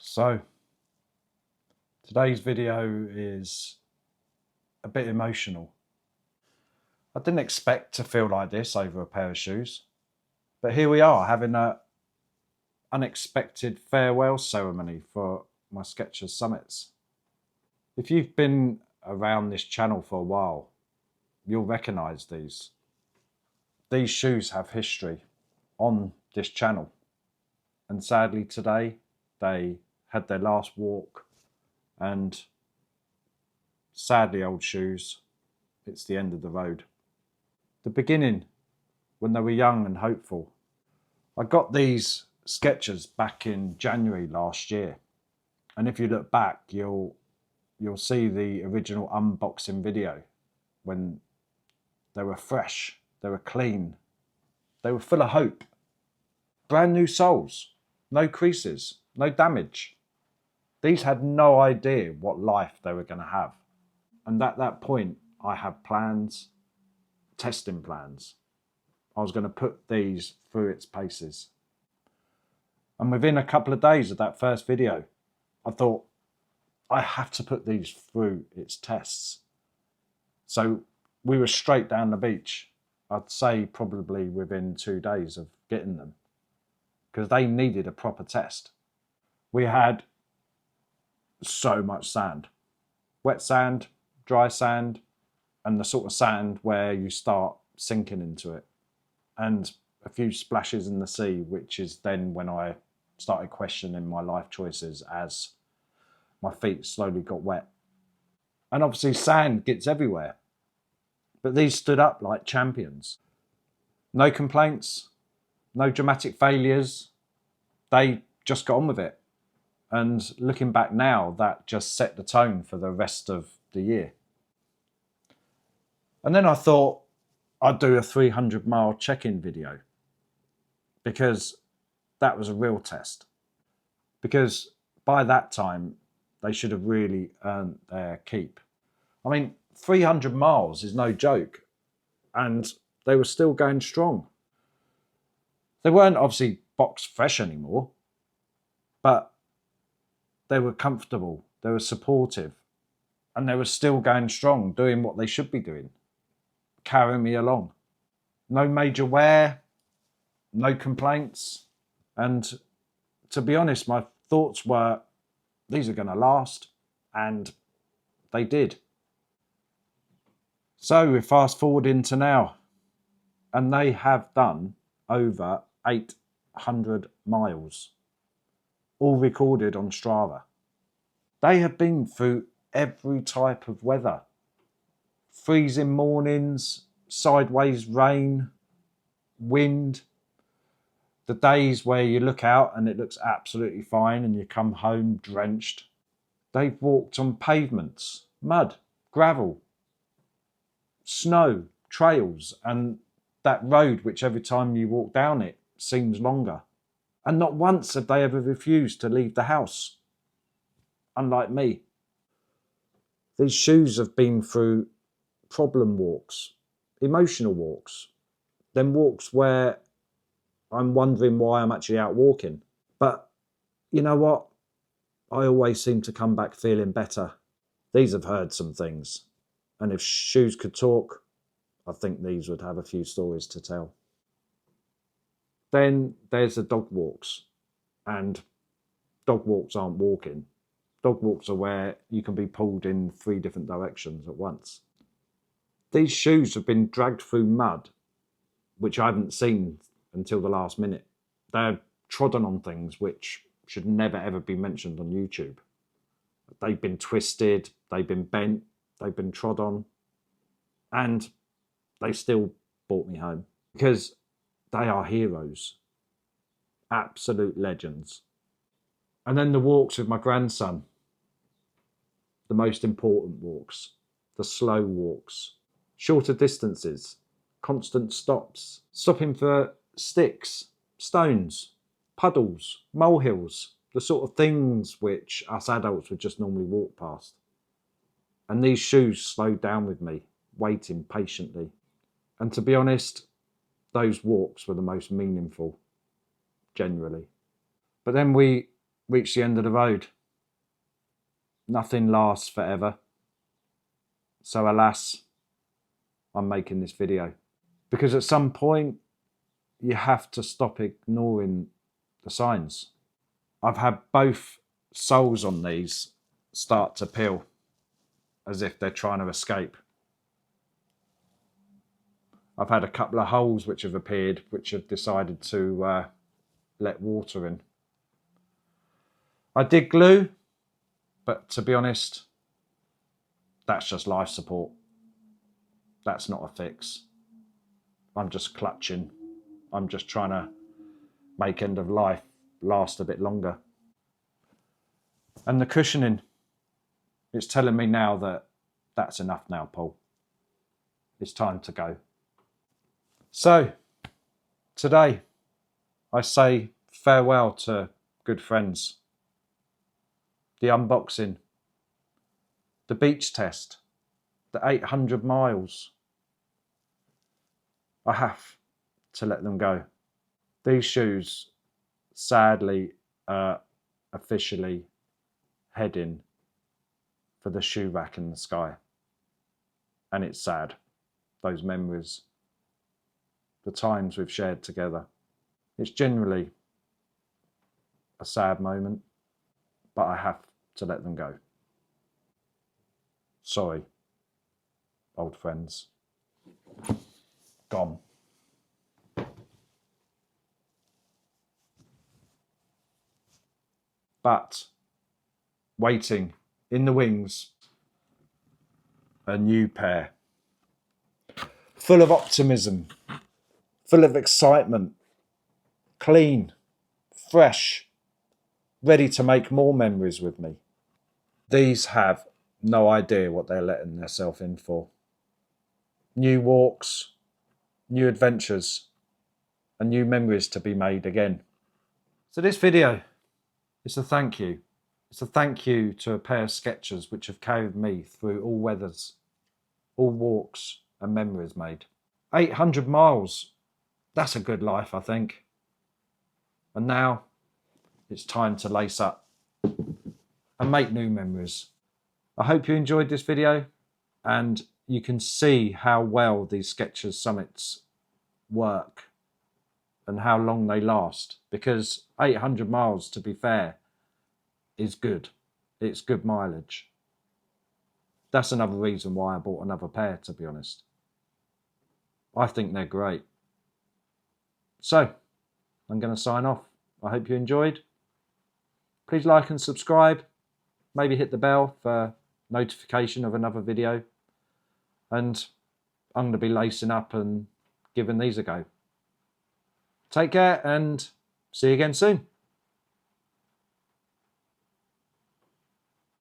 So today's video is a bit emotional. I didn't expect to feel like this over a pair of shoes, but here we are having an unexpected farewell ceremony for my Skechers Summits. If you've been around this channel for a while, you'll recognise these. These shoes have history on this channel, and sadly today they had their last walk, and sadly, old shoes, it's the end of the road. The beginning, when they were young and hopeful. I got these Skechers back in January last year, and if you look back, you'll see the original unboxing video when they were fresh, they were clean, they were full of hope. Brand new soles, no creases, no damage. These had no idea what life they were going to have. And at that point, I had plans, testing plans. I was going to put these through its paces. And within a couple of days of that first video, I thought, I have to put these through its tests. So we were straight down the beach. I'd say probably within 2 days of getting them, because they needed a proper test. We had so much sand, wet sand, dry sand, and the sort of sand where you start sinking into it, and a few splashes in the sea, which is then when I started questioning my life choices as my feet slowly got wet. And obviously sand gets everywhere, but these stood up like champions. No complaints, no dramatic failures. They just got on with it. And looking back now, that just set the tone for the rest of the year. And then I thought I'd do a 300-mile check-in video, because that was a real test. Because by that time, they should have really earned their keep. I mean, 300 miles is no joke, and they were still going strong. They weren't obviously box fresh anymore, but they were comfortable, they were supportive, and they were still going strong, doing what they should be doing, carrying me along. No major wear, no complaints. And to be honest, my thoughts were, these are going to last, and they did. So we fast forward into now, and they have done over 800 miles. All recorded on Strava. They have been through every type of weather. Freezing mornings, sideways rain, wind. The days where you look out and it looks absolutely fine and you come home drenched. They've walked on pavements, mud, gravel, snow, trails, and that road which every time you walk down it seems longer. And not once have they ever refused to leave the house, unlike me. These shoes have been through problem walks, emotional walks, then walks where I'm wondering why I'm actually out walking. But you know what? I always seem to come back feeling better. These have heard some things, and if shoes could talk, I think these would have a few stories to tell. Then there's the dog walks, and dog walks aren't walking. Dog walks are where you can be pulled in 3 different directions at once. These shoes have been dragged through mud, which I haven't seen until the last minute. They're trodden on things which should never ever be mentioned on YouTube. They've been twisted, they've been bent, they've been trod on, and they still brought me home, because they are heroes, absolute legends. And then the walks with my grandson, the most important walks, the slow walks, shorter distances, constant stops, stopping for sticks, stones, puddles, molehills, the sort of things which us adults would just normally walk past. And these shoes slowed down with me, waiting patiently. And to be honest, those walks were the most meaningful, generally. But then we reached the end of the road. Nothing lasts forever. So alas, I'm making this video. Because at some point, you have to stop ignoring the signs. I've had both soles on these start to peel as if they're trying to escape. I've had a couple of holes which have appeared, which have decided to let water in. I did glue, but to be honest, that's just life support. That's not a fix. I'm just clutching. I'm just trying to make end of life last a bit longer. And the cushioning, it's telling me now that that's enough now, Paul. It's time to go. So, today, I say farewell to good friends. The unboxing, the beach test, the 800 miles. I have to let them go. These shoes, sadly, are officially heading for the shoe rack in the sky. And it's sad, those memories, the times we've shared together. It's generally a sad moment, but I have to let them go. Sorry, old friends. Gone. But waiting in the wings, a new pair. Full of optimism, full of excitement, clean, fresh, ready to make more memories with me. These have no idea what they're letting themselves in for. New walks, new adventures, and new memories to be made again. So this video is a thank you. It's a thank you to a pair of Skechers which have carried me through all weathers, all walks and memories made. 800 miles, that's a good life, I think. And now it's time to lace up and make new memories. I hope you enjoyed this video and you can see how well these Skechers Summits work and how long they last, because 800 miles, to be fair, is good. It's good mileage. That's another reason why I bought another pair, to be honest. I think they're great. So, I'm going to sign off. I hope you enjoyed. Please like and subscribe. Maybe hit the bell for notification of another video. And I'm going to be lacing up and giving these a go. Take care and see you again soon.